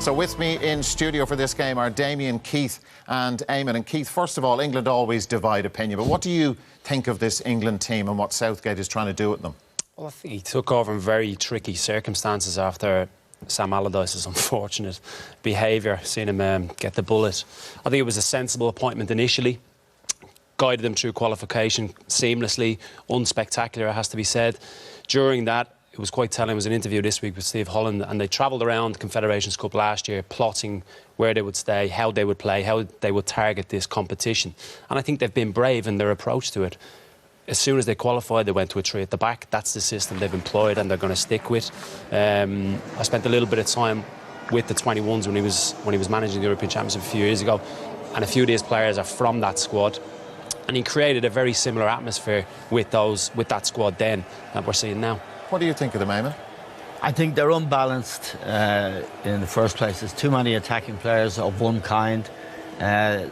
So with me in studio for this game are Damien, Keith and Eamon. And Keith, first of all, England always divide opinion, but what do you think of this England team and what Southgate is trying to do with them? Well, I think he took over in very tricky circumstances after Sam Allardyce's unfortunate behaviour, seeing him get the bullet. I think it was a sensible appointment initially. Guided them through qualification seamlessly, unspectacular, it has to be said. During that, it was quite telling. There was an interview this week with Steve Holland, and they travelled around Confederations Cup last year, plotting where they would stay, how they would play, how they would target this competition. And I think they've been brave in their approach to it. As soon as they qualified, they went to a three at the back. That's the system they've employed and they're going to stick with. I spent a little bit of time with the 21s when he was managing the European Championship a few years ago, and a few of these players are from that squad. And he created a very similar atmosphere with that squad then that we're seeing now. What do you think of them, Eamon? I think they're unbalanced in the first place. There's too many attacking players of one kind, and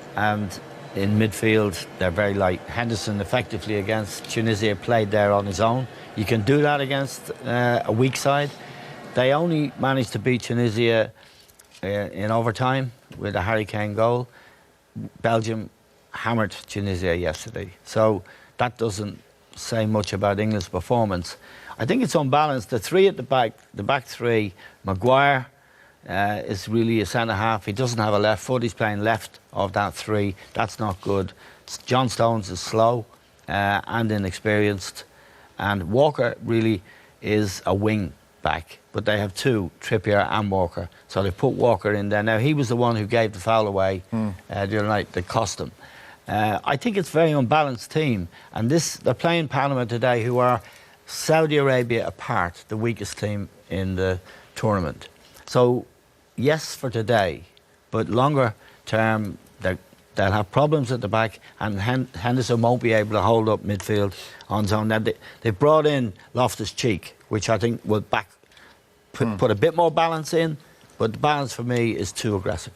in midfield they're very light. Henderson effectively against Tunisia played there on his own. You can do that against a weak side. They only managed to beat Tunisia in overtime with a Harry Kane goal. Belgium hammered Tunisia yesterday, so that doesn't say much about England's performance. I think it's unbalanced. The three at the back three, Maguire is really a centre-half. He doesn't have a left foot. He's playing left of that three. That's not good. John Stones is slow and inexperienced. And Walker really is a wing back. But they have two, Trippier and Walker. So they put Walker in there. Now, he was the one who gave the foul away the other night that cost them. I think it's a very unbalanced team. And they're playing Panama today, who are Saudi Arabia apart, the weakest team in the tournament. So, yes, for today, but longer term, they'll have problems at the back, and Henderson won't be able to hold up midfield on zone. Now, they've brought in Loftus-Cheek, which I think will put a bit more balance in, but the balance for me is too aggressive.